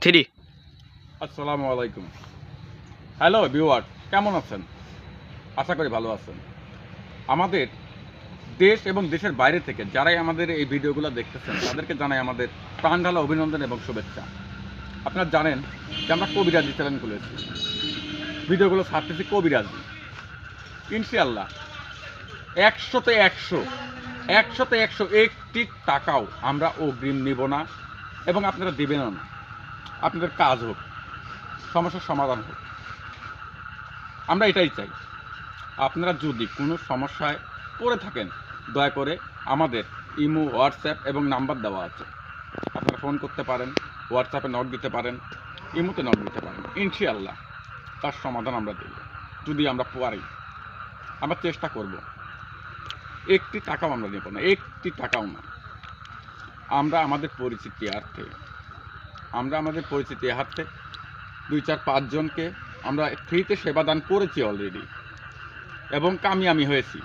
Three. আসসালামু আলাইকুম। Hello viewer, কেমন আছেন? আশা করি ভালো আছেন। আমাদের দেশ এবং দেশের বাইরে থেকে যারাই আমাদের এই ভিডিওগুলো দেখতেছেন তাদেরকে জানাই আমাদের প্রাণঢালা অভিনন্দন এবং শুভেচ্ছা। আপনারা জানেন যে আমরা কবিরাজি চ্যানেল খুলেছি, ভিডিওগুলো ছাড়তেছি কবিরাজি। ইনশাআল্লাহ 100-তে 100 একটি টাকাও আমরা অগ্রিম নিব না এবং আপনারা দিবেনও না। আপনাদের কাজ হোক, সমস্যার সমাধান হোক, আমরা এটাই চাই। আপনারা যদি কোনো সমস্যায় পড়ে থাকেন দয়া করে আমাদের ইমো, হোয়াটসঅ্যাপ এবং নাম্বার দেওয়া আছে, আপনারা ফোন করতে পারেন, হোয়াটসঅ্যাপে নক দিতে পারেন, ইমোতে নক দিতে পারেন। ইনশাআল্লাহ তার সমাধান আমরা দেব যদি আমরা পারি। আমরা চেষ্টা করব। একটি টাকাও আমরা নেব না, একটি টাকাও না। আমরা আমাদের পরিচিতি হারতে 2-4-5 জনকে আমরা ফ্রিতে সেবাদান করেছি অলরেডি এবং কামিয়ামি হয়েছি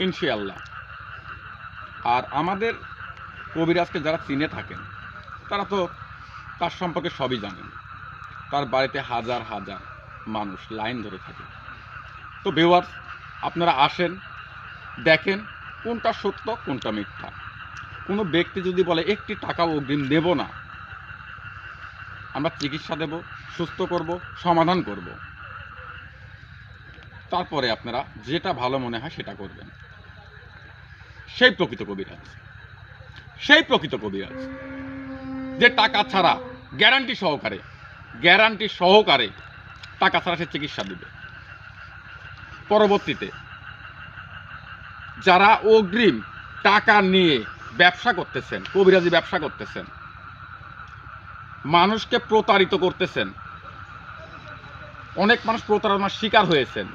ইনশাআল্লাহ। আর আমাদের কবিরাজকে যারা চিনে থাকেন তারা তো তার সম্পর্কে সবই জানেন। তার বাড়িতে হাজার হাজার মানুষ লাইন ধরে থাকে। তো ভিউয়ার্স, আপনারা আসেন, দেখেন কোনটা সত্য কোনটা মিথ্যা। কোনো ব্যক্তি যদি বলে একটি টাকাও অগ্রিম দেব না, আমরা চিকিৎসা দেব, সুস্থ করব, সমাধান করব। তারপরে আপনারা যেটা ভালো মনে হয় সেটা করবেন। সেই প্রকৃত কবিরাজ যে টাকা ছাড়া গ্যারান্টি সহকারে টাকা ছাড়া সে চিকিৎসা দিবে। পরবর্তীতে যারা অগ্রিম টাকা নিয়ে ব্যবসা করতেছেন, কবিরাজি ব্যবসা করতেছেন, মানুষকে প্রতারিত করতেছেন, অনেক মানুষ প্রতারণার শিকার হয়েছেন।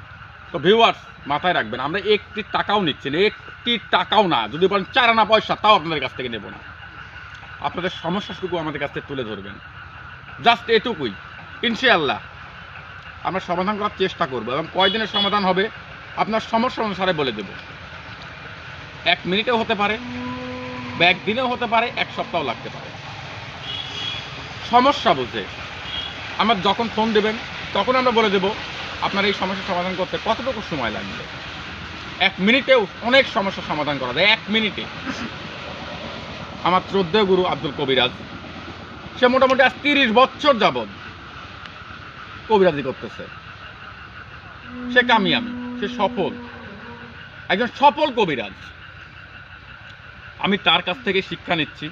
তো ভিউয়ার্স, মাথায় রাখবেন, আমরা একটি টাকাও নিচ্ছি না, একটি টাকাও না। যদি বলেন 4 আনা পয়সা, তাও আপনাদের কাছ থেকে নেব না। আপনাদের সমস্যাটুকু আমাদের কাছ থেকে তুলে ধরবেন, জাস্ট এটুকুই। ইনশাআল্লাহ আমরা সমাধান করার চেষ্টা করব এবং কয়দিনের সমাধান হবে আপনার সমস্যা অনুসারে বলে দেব। 1 মিনিটেও হতে পারে, বা 1 দিনেও হতে পারে, 1 সপ্তাহ লাগতে পারে। সমস্যা বুঝে আমার যখন ফোন দেবেন তখন আমরা বলে দেব আপনার এই সমস্যার সমাধান করতে কতটুকু সময় লাগবে। 1 মিনিটেও অনেক সমস্যার সমাধান করা যায়, 1 মিনিটে। আমার শ্রদ্ধেয় গুরু আব্দুল কবিরাজ, সে মোটামুটি আজ 30 বছর যাবৎ কবিরাজি করতেছে। সে কামিয়াবি, সে সফল, একজন সফল কবিরাজ। আমি তার কাছ থেকে শিক্ষা নিচ্ছি,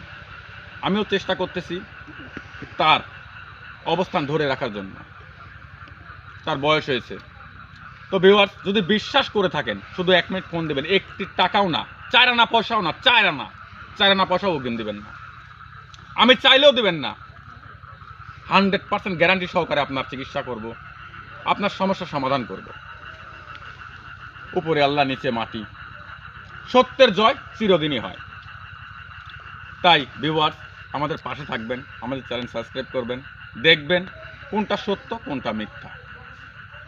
আমিও চেষ্টা করতেছি তার অবস্থান ধরে রাখার জন্য। তার বয়স হয়েছে। তো ভিউয়ার্স, যদি বিশ্বাস করে থাকেন শুধু 1 মিনিট ফোন দেবেন, একটি টাকাও না, 4 আনা পয়সাও না, 4 আনা পয়সাও অগ্রিম দেবেন না, আমি চাইলেও দেবেন না। 100% গ্যারান্টি সহকারে আপনার চিকিৎসা করব, আপনার সমস্যার সমাধান করব। উপরে আল্লাহ, নিচে মাটি, সত্যের জয় চিরদিনই হয়। তাই ভিউয়ার্স, আমাদের পাশে থাকবেন, আমাদের চ্যানেল সাবস্ক্রাইব করবেন, দেখবেন কোনটা সত্য কোনটা মিথ্যা।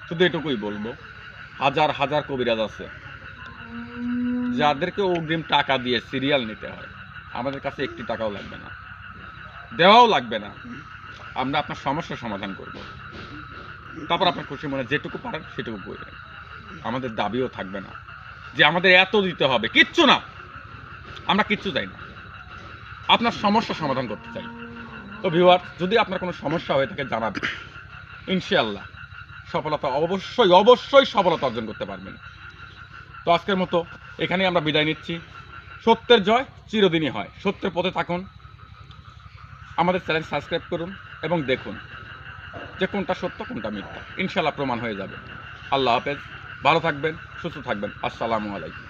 শুধু এটুকুই বলবো, হাজার হাজার কবিরাজ আছে যাদেরকে অগ্রিম টাকা দিয়ে সিরিয়াল নিতে হয়। আমাদের কাছে একটি টাকাও লাগবে না, দেওয়াও লাগবে না। আমরা আপনার সমস্যার সমাধান করব। তারপর আপনার খুশি মনে যেটুকু পারেন সেটুকু করবেন। আমাদের দাবিও থাকবে না যে আমাদের এত দিতে হবে, কিচ্ছু না। আমরা কিচ্ছু চাই না, আপনার সমস্যার সমাধান করতে চাই। তো ভিউয়ার, যদি আপনার কোনো সমস্যা হয়ে থাকে জানাবেন, ইনশাআল্লাহ সফলতা অবশ্যই সফলতা অর্জন করতে পারবেন। তো আজকের মতো এখানেই আমরা বিদায় নিচ্ছি। সত্যের জয় চিরদিনই হয়। সত্যের পথে থাকুন, আমাদের চ্যানেল সাবস্ক্রাইব করুন এবং দেখুন যে কোনটা সত্য কোনটা মিথ্যা। ইনশাআল্লাহ প্রমাণ হয়ে যাবে। আল্লাহ হাফেজ, ভালো থাকবেন, সুস্থ থাকবেন। আসসালামু আলাইকুম।